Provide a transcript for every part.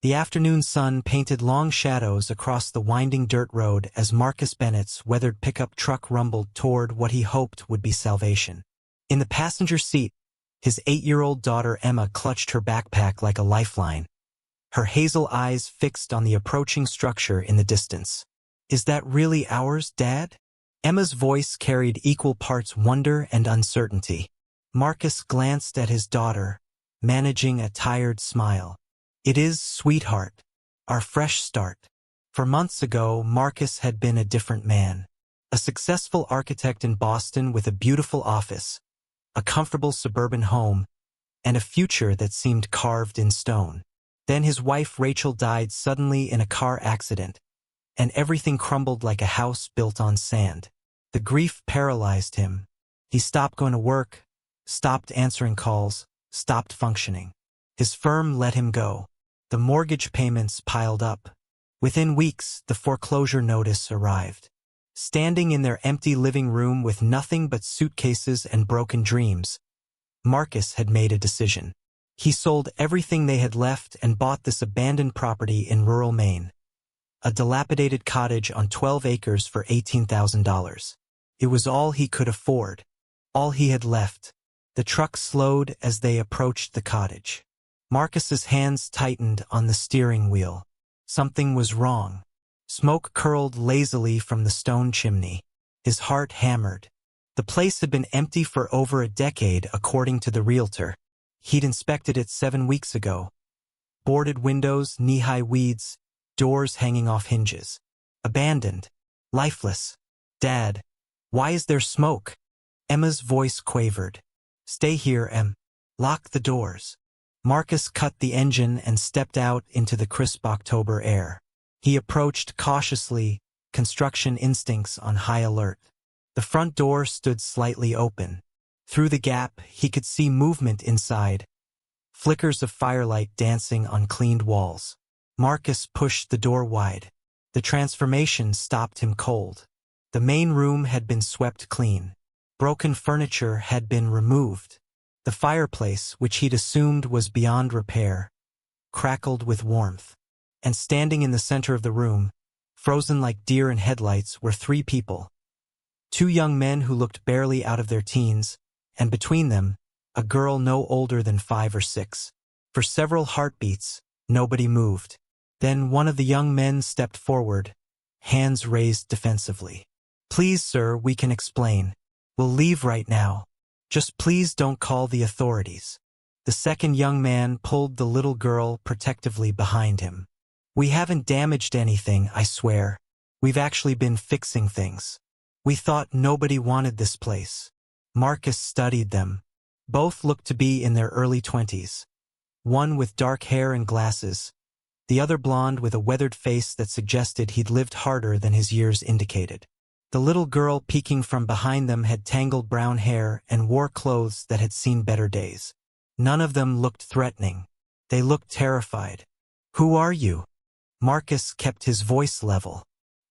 The afternoon sun painted long shadows across the winding dirt road as Marcus Bennett's weathered pickup truck rumbled toward what he hoped would be salvation. In the passenger seat, his 8-year-old daughter Emma clutched her backpack like a lifeline, her hazel eyes fixed on the approaching structure in the distance. "Is that really ours, Dad?" Emma's voice carried equal parts wonder and uncertainty. Marcus glanced at his daughter, managing a tired smile. "It is, sweetheart. Our fresh start." For months ago, Marcus had been a different man. A successful architect in Boston with a beautiful office, a comfortable suburban home, and a future that seemed carved in stone. Then his wife Rachel died suddenly in a car accident, and everything crumbled like a house built on sand. The grief paralyzed him. He stopped going to work, stopped answering calls, stopped functioning. His firm let him go. The mortgage payments piled up. Within weeks, the foreclosure notice arrived. Standing in their empty living room with nothing but suitcases and broken dreams, Marcus had made a decision. He sold everything they had left and bought this abandoned property in rural Maine. A dilapidated cottage on 12 acres for $18,000. It was all he could afford, all he had left. The truck slowed as they approached the cottage. Marcus's hands tightened on the steering wheel. Something was wrong. Smoke curled lazily from the stone chimney. His heart hammered. The place had been empty for over a decade, according to the realtor. He'd inspected it 7 weeks ago. Boarded windows, knee-high weeds, doors hanging off hinges. Abandoned. Lifeless. "Dad, why is there smoke?" Emma's voice quavered. "Stay here, Em. Lock the doors." Marcus cut the engine and stepped out into the crisp October air. He approached cautiously, construction instincts on high alert. The front door stood slightly open. Through the gap, he could see movement inside, flickers of firelight dancing on cleaned walls. Marcus pushed the door wide. The transformation stopped him cold. The main room had been swept clean. Broken furniture had been removed. The fireplace, which he'd assumed was beyond repair, crackled with warmth. And standing in the center of the room, frozen like deer in headlights, were 3 people. 2 young men who looked barely out of their teens, and between them, a girl no older than 5 or 6. For several heartbeats, nobody moved. Then one of the young men stepped forward, hands raised defensively. "Please, sir, we can explain. We'll leave right now. Just please don't call the authorities." The second young man pulled the little girl protectively behind him. "We haven't damaged anything, I swear. We've actually been fixing things. We thought nobody wanted this place." Marcus studied them. Both looked to be in their early 20s. One with dark hair and glasses, the other blonde with a weathered face that suggested he'd lived harder than his years indicated. The little girl peeking from behind them had tangled brown hair and wore clothes that had seen better days. None of them looked threatening. They looked terrified. "Who are you?" Marcus kept his voice level.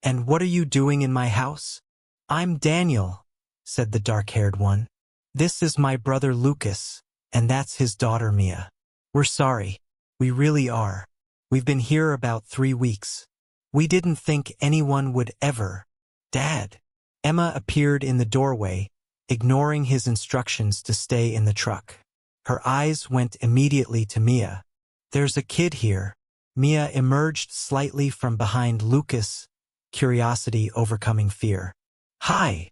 "And what are you doing in my house?" "I'm Daniel," said the dark-haired one. "This is my brother Lucas, and that's his daughter Mia. We're sorry. We really are. We've been here about 3 weeks. We didn't think anyone would ever." "Dad." Emma appeared in the doorway, ignoring his instructions to stay in the truck. Her eyes went immediately to Mia. "There's a kid here." Mia emerged slightly from behind Lucas, curiosity overcoming fear. "Hi."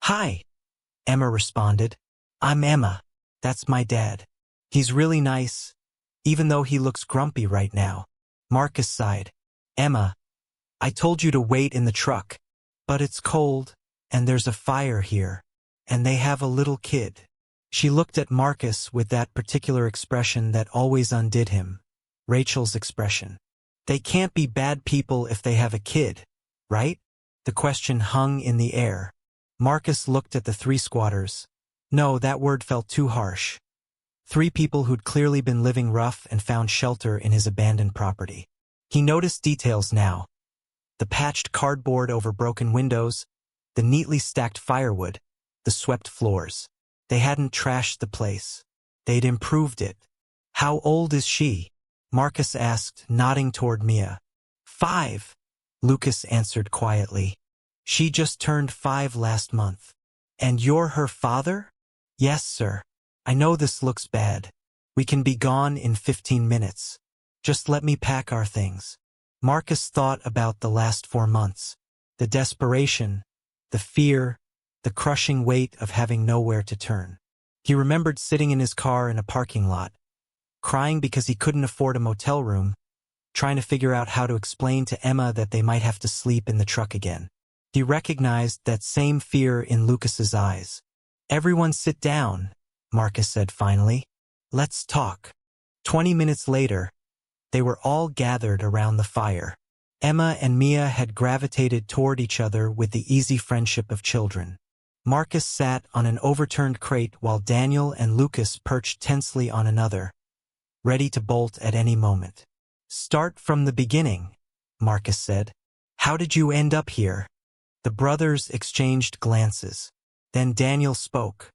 "Hi," Emma responded. "I'm Emma. That's my dad. He's really nice, even though he looks grumpy right now." Marcus sighed. "Emma, I told you to wait in the truck. But it's cold, and there's a fire here, and they have a little kid." She looked at Marcus with that particular expression that always undid him, Rachel's expression. "They can't be bad people if they have a kid, right?" The question hung in the air. Marcus looked at the 3 squatters. No, that word felt too harsh. 3 people who'd clearly been living rough and found shelter in his abandoned property. He noticed details now. The patched cardboard over broken windows, the neatly stacked firewood, the swept floors. They hadn't trashed the place. They'd improved it. "How old is she?" Marcus asked, nodding toward Mia. 5, Lucas answered quietly. She just turned 5 last month. And you're her father? Yes, sir. I know this looks bad. We can be gone in 15 minutes. Just let me pack our things. Marcus thought about the last 4 months. The desperation, the fear, the crushing weight of having nowhere to turn. He remembered sitting in his car in a parking lot, crying because he couldn't afford a motel room, trying to figure out how to explain to Emma that they might have to sleep in the truck again. He recognized that same fear in Lucas's eyes. Everyone sit down, Marcus said finally. Let's talk. 20 minutes later, they were all gathered around the fire. Emma and Mia had gravitated toward each other with the easy friendship of children. Marcus sat on an overturned crate while Daniel and Lucas perched tensely on another, ready to bolt at any moment. Start from the beginning, Marcus said. How did you end up here? The brothers exchanged glances. Then Daniel spoke.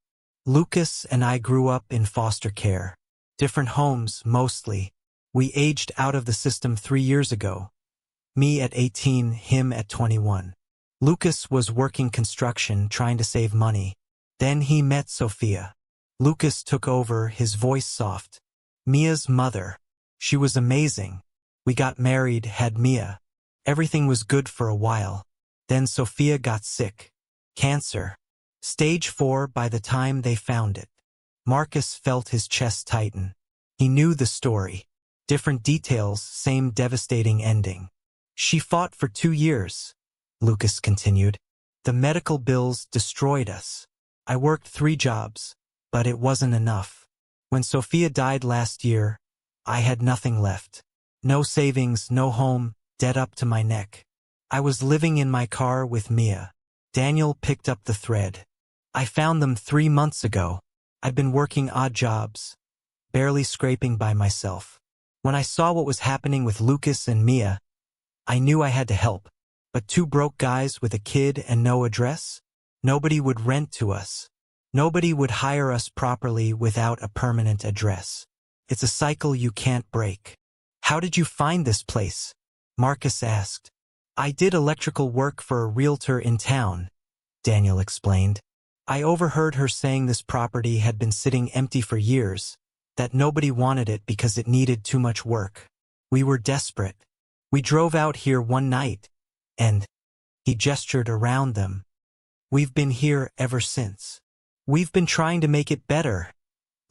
Lucas and I grew up in foster care. Different homes, mostly. We aged out of the system 3 years ago. Me at 18, him at 21. Lucas was working construction, trying to save money. Then he met Sophia. Lucas took over, his voice soft. Mia's mother. She was amazing. We got married, had Mia. Everything was good for a while. Then Sophia got sick. Cancer. Stage 4 by the time they found it. Marcus felt his chest tighten. He knew the story. Different details, same devastating ending. She fought for 2 years, Lucas continued. The medical bills destroyed us. I worked 3 jobs, but it wasn't enough. When Sophia died last year, I had nothing left. No savings, no home, debt up to my neck. I was living in my car with Mia. Daniel picked up the thread. I found them 3 months ago. I'd been working odd jobs, barely scraping by myself. When I saw what was happening with Lucas and Mia, I knew I had to help. But 2 broke guys with a kid and no address? Nobody would rent to us. Nobody would hire us properly without a permanent address. It's a cycle you can't break. How did you find this place? Marcus asked. I did electrical work for a realtor in town, Daniel explained. I overheard her saying this property had been sitting empty for years, that nobody wanted it because it needed too much work. We were desperate. We drove out here one night, and he gestured around them. We've been here ever since. We've been trying to make it better,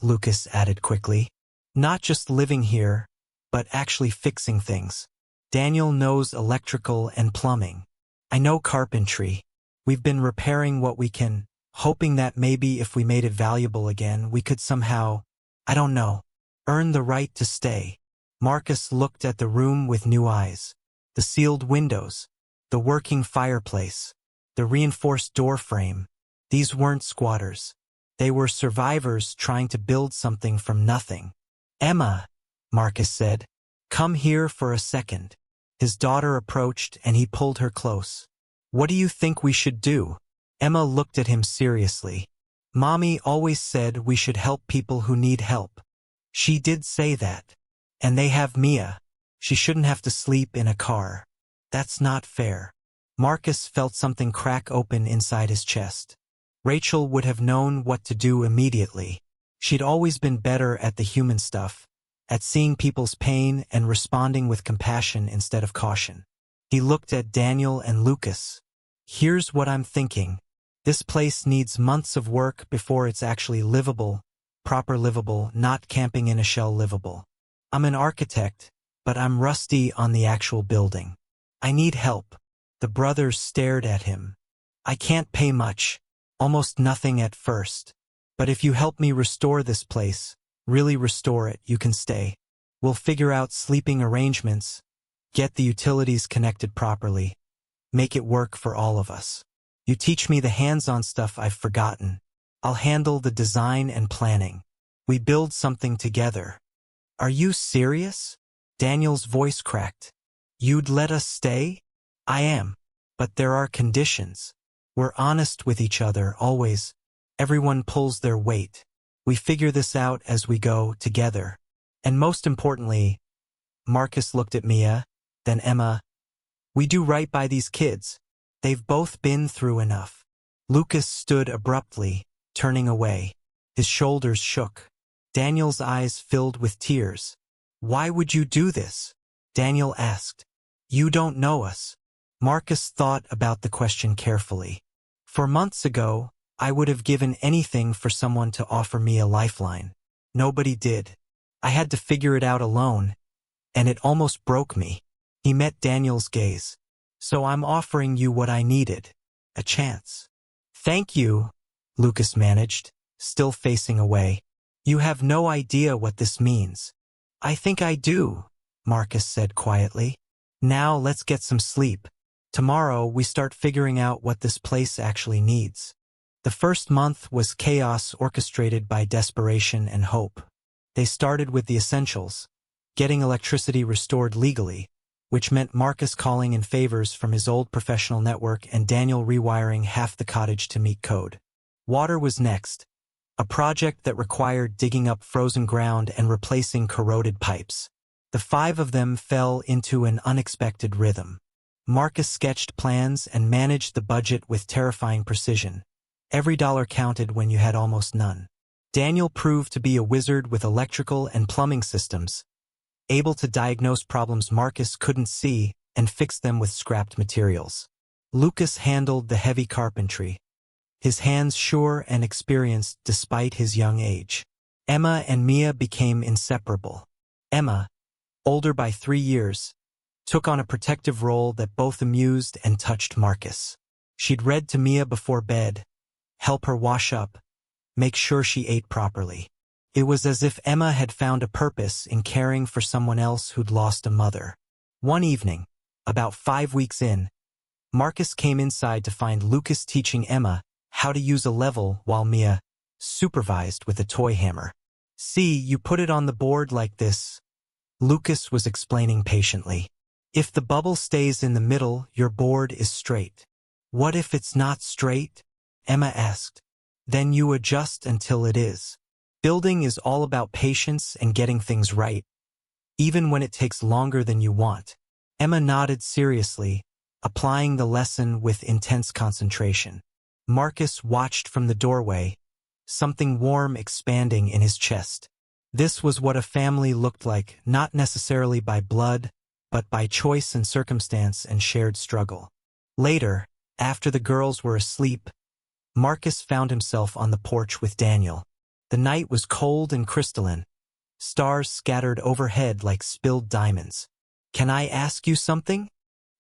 Lucas added quickly. Not just living here, but actually fixing things. Daniel knows electrical and plumbing. I know carpentry. We've been repairing what we can, hoping that maybe if we made it valuable again, we could somehow, I don't know, earn the right to stay. Marcus looked at the room with new eyes. The sealed windows, the working fireplace, the reinforced door frame. These weren't squatters. They were survivors trying to build something from nothing. Emma, Marcus said, come here for a second. His daughter approached and he pulled her close. What do you think we should do? Emma looked at him seriously. Mommy always said we should help people who need help. She did say that. And they have Mia. She shouldn't have to sleep in a car. That's not fair. Marcus felt something crack open inside his chest. Rachel would have known what to do immediately. She'd always been better at the human stuff, at seeing people's pain and responding with compassion instead of caution. He looked at Daniel and Lucas. Here's what I'm thinking. This place needs months of work before it's actually livable, proper livable, not camping in a shell livable. I'm an architect, but I'm rusty on the actual building. I need help. The brothers stared at him. I can't pay much, almost nothing at first. But if you help me restore this place, really restore it, you can stay. We'll figure out sleeping arrangements, get the utilities connected properly, make it work for all of us. You teach me the hands-on stuff I've forgotten. I'll handle the design and planning. We build something together. Are you serious? Daniel's voice cracked. You'd let us stay? I am. But there are conditions. We're honest with each other, always. Everyone pulls their weight. We figure this out as we go, together. And most importantly, Marcus looked at Mia, then Emma. We do right by these kids. They've both been through enough. Lucas stood abruptly, turning away. His shoulders shook. Daniel's eyes filled with tears. Why would you do this? Daniel asked. You don't know us. Marcus thought about the question carefully. 4 months ago, I would have given anything for someone to offer me a lifeline. Nobody did. I had to figure it out alone, and it almost broke me. He met Daniel's gaze. So I'm offering you what I needed. A chance. Thank you, Lucas managed, still facing away. You have no idea what this means. I think I do, Marcus said quietly. Now let's get some sleep. Tomorrow we start figuring out what this place actually needs. The first month was chaos orchestrated by desperation and hope. They started with the essentials, getting electricity restored legally, which meant Marcus calling in favors from his old professional network and Daniel rewiring half the cottage to meet code. Water was next, a project that required digging up frozen ground and replacing corroded pipes. The 5 of them fell into an unexpected rhythm. Marcus sketched plans and managed the budget with terrifying precision. Every dollar counted when you had almost none. Daniel proved to be a wizard with electrical and plumbing systems, able to diagnose problems Marcus couldn't see and fix them with scrapped materials. Lucas handled the heavy carpentry, his hands sure and experienced despite his young age. Emma and Mia became inseparable. Emma, older by 3 years, took on a protective role that both amused and touched Marcus. She'd read to Mia before bed, help her wash up, make sure she ate properly. It was as if Emma had found a purpose in caring for someone else who'd lost a mother. One evening, about 5 weeks in, Marcus came inside to find Lucas teaching Emma how to use a level while Mia supervised with a toy hammer. See, you put it on the board like this, Lucas was explaining patiently. If the bubble stays in the middle, your board is straight. What if it's not straight? Emma asked. Then you adjust until it is. Building is all about patience and getting things right, even when it takes longer than you want. Emma nodded seriously, applying the lesson with intense concentration. Marcus watched from the doorway, something warm expanding in his chest. This was what a family looked like, not necessarily by blood, but by choice and circumstance and shared struggle. Later, after the girls were asleep, Marcus found himself on the porch with Daniel. The night was cold and crystalline, stars scattered overhead like spilled diamonds. Can I ask you something?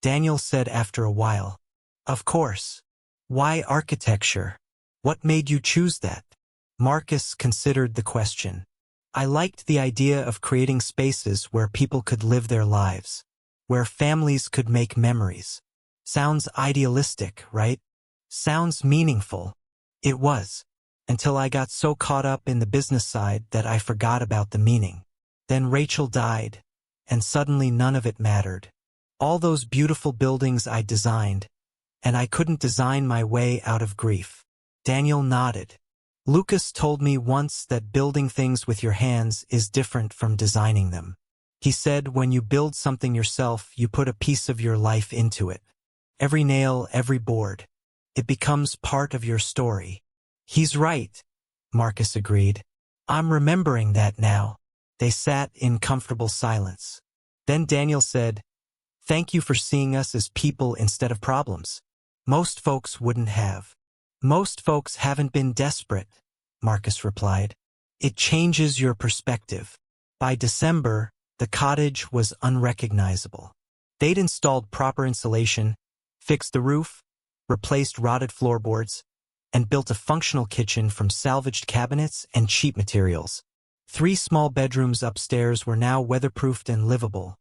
Daniel said after a while. Of course. Why architecture? What made you choose that? Marcus considered the question. I liked the idea of creating spaces where people could live their lives, where families could make memories. Sounds idealistic, right? Sounds meaningful. It was. Until I got so caught up in the business side that I forgot about the meaning. Then Rachel died, and suddenly none of it mattered. All those beautiful buildings I designed, and I couldn't design my way out of grief. Daniel nodded. Lucas told me once that building things with your hands is different from designing them. He said when you build something yourself, you put a piece of your life into it. Every nail, every board. It becomes part of your story. He's right, Marcus agreed. I'm remembering that now. They sat in comfortable silence. Then Daniel said, Thank you for seeing us as people instead of problems. Most folks wouldn't have. Most folks haven't been desperate, Marcus replied. It changes your perspective. By December, the cottage was unrecognizable. They'd installed proper insulation, fixed the roof, replaced rotted floorboards, and built a functional kitchen from salvaged cabinets and cheap materials. 3 small bedrooms upstairs were now weatherproofed and livable.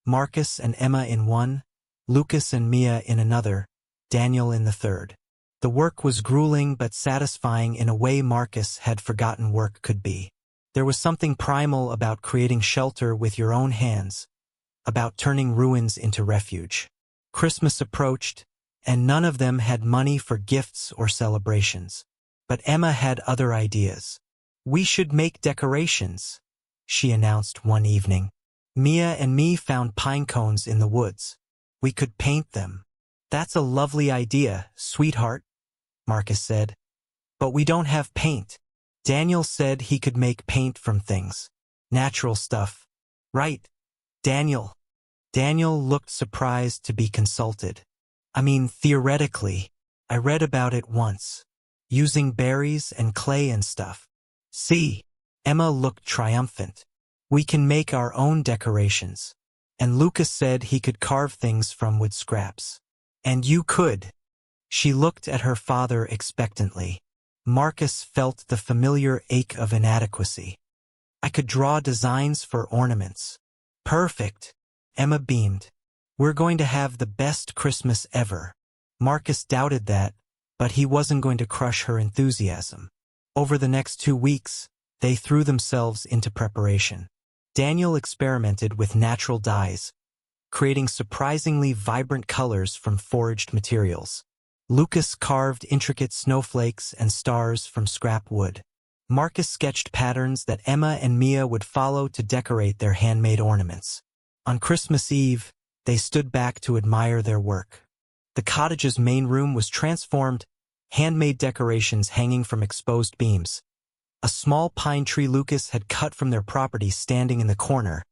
Marcus and Emma in one, Lucas and Mia in another, Daniel in the third. The work was grueling but satisfying in a way Marcus had forgotten work could be. There was something primal about creating shelter with your own hands, about turning ruins into refuge. Christmas approached, and none of them had money for gifts or celebrations. But Emma had other ideas. We should make decorations, she announced one evening. Mia and me found pine cones in the woods. We could paint them. That's a lovely idea, sweetheart, Marcus said. But we don't have paint. Daniel said he could make paint from things. Natural stuff. Right, Daniel. Daniel looked surprised to be consulted. I mean, theoretically, I read about it once. Using berries and clay and stuff. See, Emma looked triumphant. We can make our own decorations. And Lucas said he could carve things from wood scraps. And you could. She looked at her father expectantly. Marcus felt the familiar ache of inadequacy. I could draw designs for ornaments. Perfect. Emma beamed. We're going to have the best Christmas ever. Marcus doubted that, but he wasn't going to crush her enthusiasm. Over the next 2 weeks, they threw themselves into preparation. Daniel experimented with natural dyes, creating surprisingly vibrant colors from foraged materials. Lucas carved intricate snowflakes and stars from scrap wood. Marcus sketched patterns that Emma and Mia would follow to decorate their handmade ornaments. On Christmas Eve, they stood back to admire their work. The cottage's main room was transformed, handmade decorations hanging from exposed beams. A small pine tree Lucas had cut from their property standing in the corner,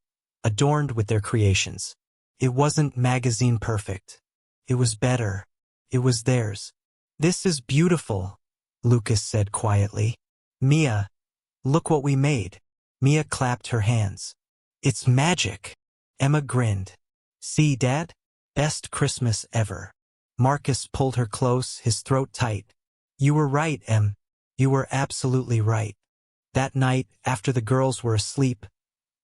adorned with their creations. It wasn't magazine perfect. It was better. It was theirs. This is beautiful, Lucas said quietly. Mia, look what we made. Mia clapped her hands. It's magic. Emma grinned. See, Dad? Best Christmas ever. Marcus pulled her close, his throat tight. You were right, Em. You were absolutely right. That night, after the girls were asleep,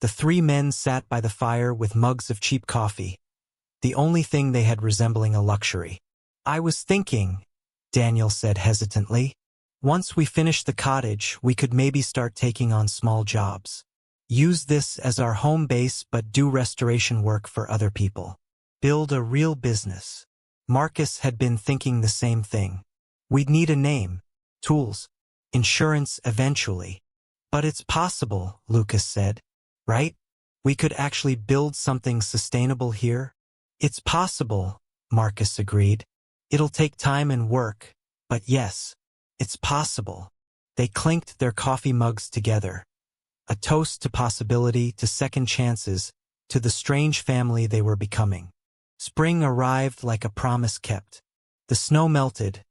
the 3 men sat by the fire with mugs of cheap coffee, the only thing they had resembling a luxury. I was thinking, Daniel said hesitantly, once we finish the cottage, we could maybe start taking on small jobs. Use this as our home base but do restoration work for other people. Build a real business. Marcus had been thinking the same thing. We'd need a name, tools, insurance eventually. But it's possible, Lucas said. Right? We could actually build something sustainable here? It's possible, Marcus agreed. It'll take time and work, but yes, it's possible. They clinked their coffee mugs together. A toast to possibility, to second chances, to the strange family they were becoming. Spring arrived like a promise kept. The snow melted,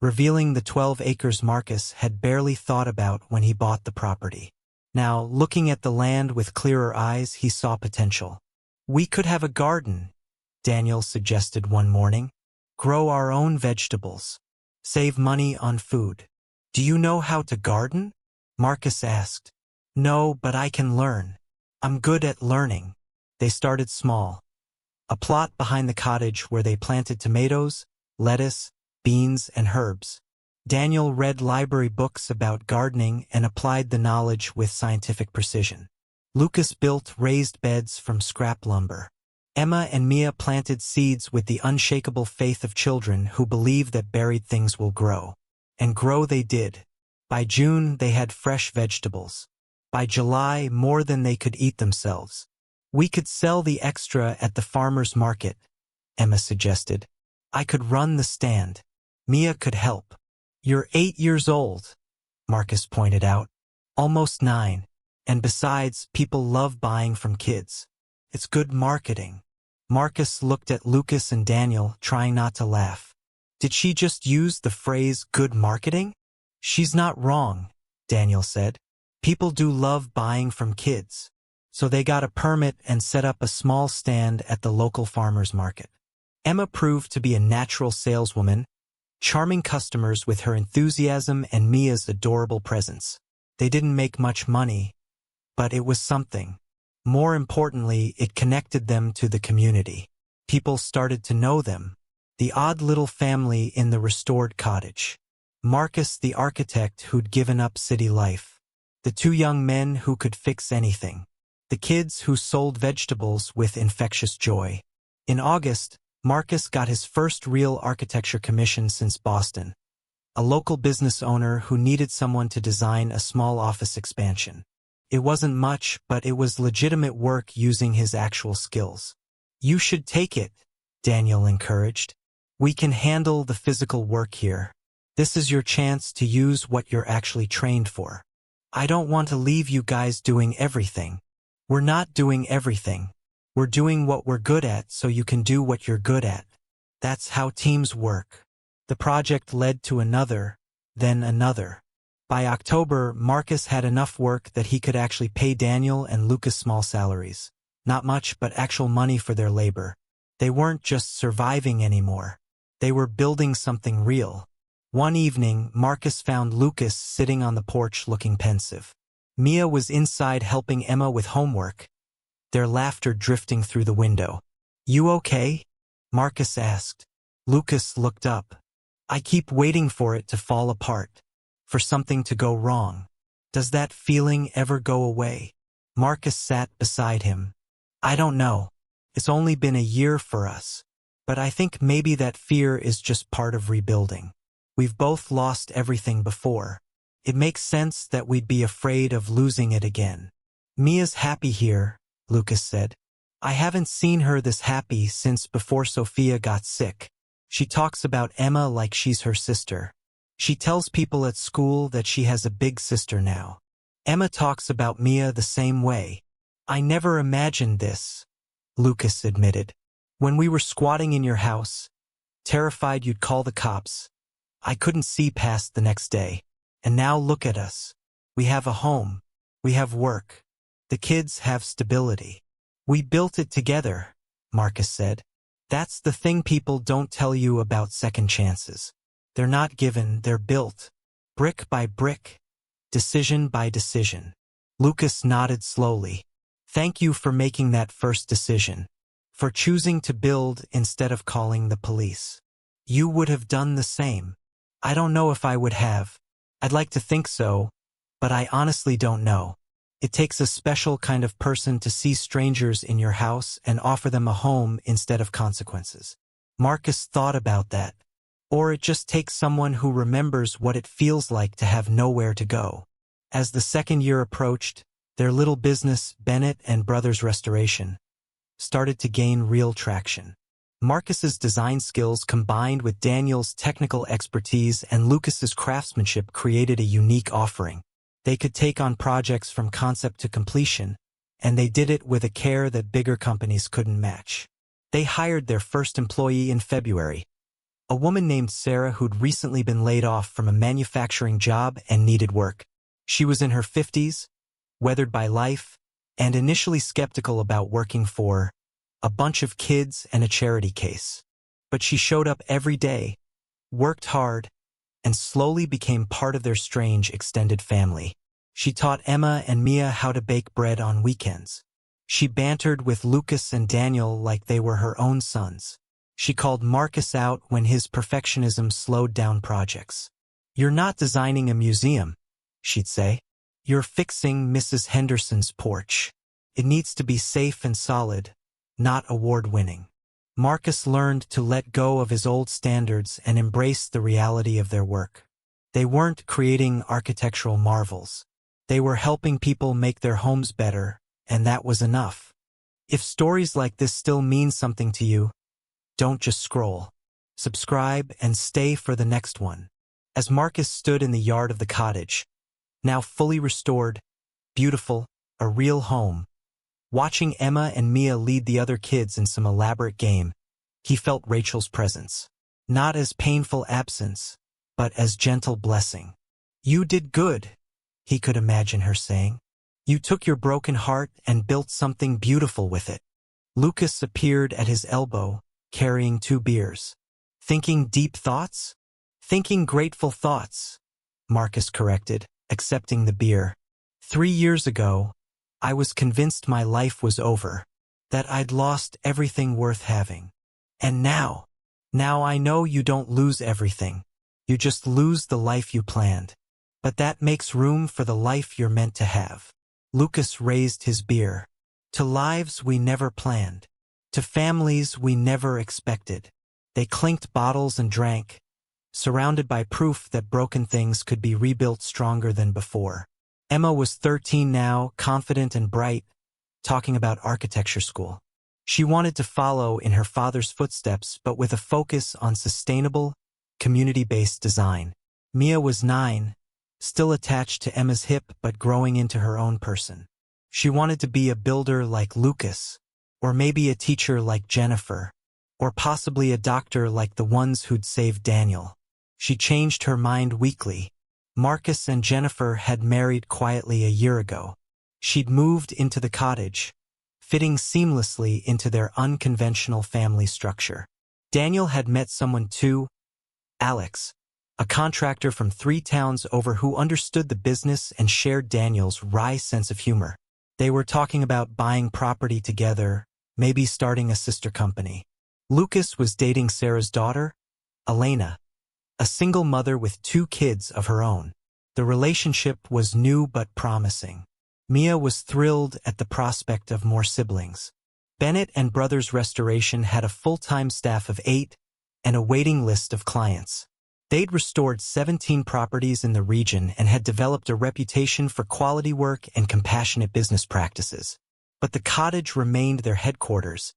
revealing the 12 acres Marcus had barely thought about when he bought the property. Now, looking at the land with clearer eyes, he saw potential. We could have a garden, Daniel suggested one morning. Grow our own vegetables. Save money on food. Do you know how to garden? Marcus asked. No, but I can learn. I'm good at learning. They started small. A plot behind the cottage where they planted tomatoes, lettuce, beans, and herbs. Daniel read library books about gardening and applied the knowledge with scientific precision. Lucas built raised beds from scrap lumber. Emma and Mia planted seeds with the unshakable faith of children who believe that buried things will grow. And grow they did. By June, they had fresh vegetables. By July, more than they could eat themselves. We could sell the extra at the farmer's market, Emma suggested. I could run the stand. Mia could help. You're 8 years old, Marcus pointed out. Almost 9. And besides, people love buying from kids. It's good marketing. Marcus looked at Lucas and Daniel, trying not to laugh. Did she just use the phrase good marketing? She's not wrong, Daniel said. People do love buying from kids. So they got a permit and set up a small stand at the local farmer's market. Emma proved to be a natural saleswoman, charming customers with her enthusiasm and Mia's adorable presence. They didn't make much money, but it was something. More importantly, it connected them to the community. People started to know them. The odd little family in the restored cottage. Marcus, the architect who'd given up city life. The 2 young men who could fix anything. The kids who sold vegetables with infectious joy. In August, Marcus got his first real architecture commission since Boston. A local business owner who needed someone to design a small office expansion. It wasn't much, but it was legitimate work using his actual skills. You should take it, Daniel encouraged. We can handle the physical work here. This is your chance to use what you're actually trained for. I don't want to leave you guys doing everything. We're not doing everything. We're doing what we're good at so you can do what you're good at. That's how teams work. The project led to another, then another. By October, Marcus had enough work that he could actually pay Daniel and Lucas small salaries. Not much, but actual money for their labor. They weren't just surviving anymore. They were building something real. One evening, Marcus found Lucas sitting on the porch looking pensive. Mia was inside helping Emma with homework, their laughter drifting through the window. You okay? Marcus asked. Lucas looked up. I keep waiting for it to fall apart. For something to go wrong. Does that feeling ever go away? Marcus sat beside him. I don't know. It's only been a year for us. But I think maybe that fear is just part of rebuilding. We've both lost everything before. It makes sense that we'd be afraid of losing it again. Mia's happy here, Lucas said. I haven't seen her this happy since before Sophia got sick. She talks about Emma like she's her sister. She tells people at school that she has a big sister now. Emma talks about Mia the same way. I never imagined this, Lucas admitted. When we were squatting in your house, terrified you'd call the cops, I couldn't see past the next day. And now look at us. We have a home. We have work. The kids have stability. We built it together, Marcus said. That's the thing people don't tell you about second chances. They're not given, they're built. Brick by brick. Decision by decision. Lucas nodded slowly. Thank you for making that first decision. For choosing to build instead of calling the police. You would have done the same. I don't know if I would have. I'd like to think so, but I honestly don't know. It takes a special kind of person to see strangers in your house and offer them a home instead of consequences. Marcus thought about that. Or it just takes someone who remembers what it feels like to have nowhere to go. As the second year approached, their little business, Bennett and Brothers Restoration, started to gain real traction. Marcus's design skills combined with Daniel's technical expertise and Lucas's craftsmanship created a unique offering. They could take on projects from concept to completion, and they did it with a care that bigger companies couldn't match. They hired their first employee in February, a woman named Sarah who'd recently been laid off from a manufacturing job and needed work. She was in her 50s, weathered by life, and initially skeptical about working for a bunch of kids and a charity case. But she showed up every day, worked hard, and slowly became part of their strange extended family. She taught Emma and Mia how to bake bread on weekends. She bantered with Lucas and Daniel like they were her own sons. She called Marcus out when his perfectionism slowed down projects. You're not designing a museum, she'd say. You're fixing Mrs. Henderson's porch. It needs to be safe and solid, not award-winning. Marcus learned to let go of his old standards and embrace the reality of their work. They weren't creating architectural marvels. They were helping people make their homes better, and that was enough. If stories like this still mean something to you, don't just scroll. Subscribe and stay for the next one. As Marcus stood in the yard of the cottage, now fully restored, beautiful, a real home, watching Emma and Mia lead the other kids in some elaborate game, he felt Rachel's presence. Not as painful absence, but as gentle blessing. You did good, he could imagine her saying. You took your broken heart and built something beautiful with it. Lucas appeared at his elbow, carrying 2 beers. Thinking deep thoughts? Thinking grateful thoughts, Marcus corrected, accepting the beer. 3 years ago, I was convinced my life was over, that I'd lost everything worth having. And now I know you don't lose everything. You just lose the life you planned. But that makes room for the life you're meant to have. Lucas raised his beer. To lives we never planned. To families we never expected. They clinked bottles and drank, surrounded by proof that broken things could be rebuilt stronger than before. Emma was 13 now, confident and bright, talking about architecture school. She wanted to follow in her father's footsteps, but with a focus on sustainable, community-based design. Mia was 9, still attached to Emma's hip but growing into her own person. She wanted to be a builder like Lucas, or maybe a teacher like Jennifer, or possibly a doctor like the ones who'd saved Daniel. She changed her mind weekly. Marcus and Jennifer had married quietly a year ago. She'd moved into the cottage, fitting seamlessly into their unconventional family structure. Daniel had met someone too, Alex, a contractor from 3 towns over who understood the business and shared Daniel's wry sense of humor. They were talking about buying property together, maybe starting a sister company. Lucas was dating Sarah's daughter, Elena, a single mother with 2 kids of her own. The relationship was new but promising. Mia was thrilled at the prospect of more siblings. Bennett and Brothers Restoration had a full-time staff of 8 and a waiting list of clients. They'd restored 17 properties in the region and had developed a reputation for quality work and compassionate business practices. But the cottage remained their headquarters,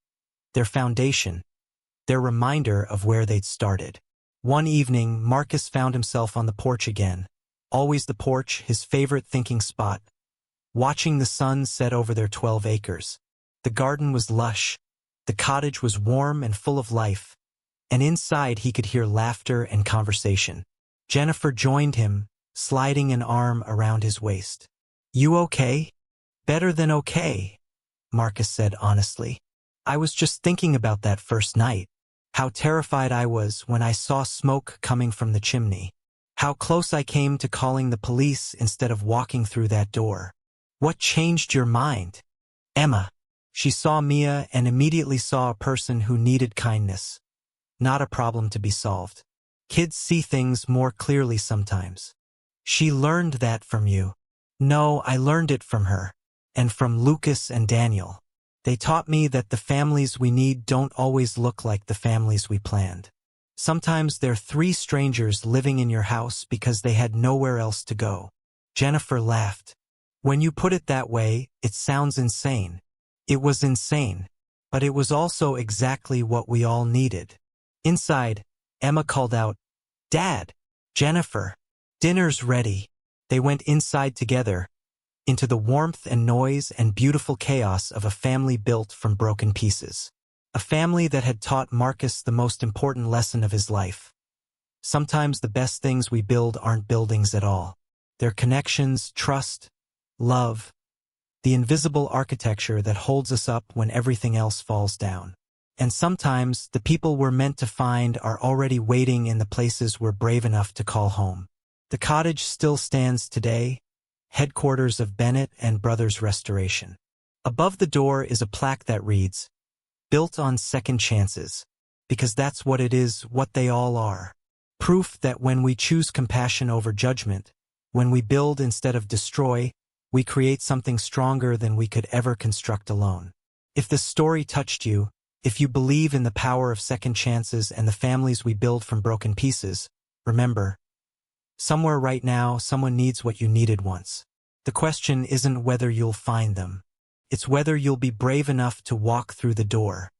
their foundation, their reminder of where they'd started. One evening, Marcus found himself on the porch again. Always the porch, his favorite thinking spot, watching the sun set over their 12 acres. The garden was lush, the cottage was warm and full of life, and inside he could hear laughter and conversation. Jennifer joined him, sliding an arm around his waist. "You okay?" "Better than okay," Marcus said honestly. "I was just thinking about that first night. How terrified I was when I saw smoke coming from the chimney. How close I came to calling the police instead of walking through that door. What changed your mind?" "Emma." She saw Mia and immediately saw a person who needed kindness, not a problem to be solved. Kids see things more clearly sometimes. "She learned that from you." "No, I learned it from her. And from Lucas and Daniel. They taught me that the families we need don't always look like the families we planned. Sometimes they're 3 strangers living in your house because they had nowhere else to go." Jennifer laughed. "When you put it that way, it sounds insane." It was insane, but it was also exactly what we all needed. Inside, Emma called out, "Dad! Jennifer! Dinner's ready." They went inside together, into the warmth and noise and beautiful chaos of a family built from broken pieces. A family that had taught Marcus the most important lesson of his life. Sometimes the best things we build aren't buildings at all. They're connections, trust, love, the invisible architecture that holds us up when everything else falls down. And sometimes the people we're meant to find are already waiting in the places we're brave enough to call home. The cottage still stands today, headquarters of Bennett and Brothers Restoration. Above the door is a plaque that reads, "Built on second chances," because that's what it is, what they all are. Proof that when we choose compassion over judgment, when we build instead of destroy, we create something stronger than we could ever construct alone. If this story touched you, if you believe in the power of second chances and the families we build from broken pieces, remember, somewhere right now, someone needs what you needed once. The question isn't whether you'll find them. It's whether you'll be brave enough to walk through the door.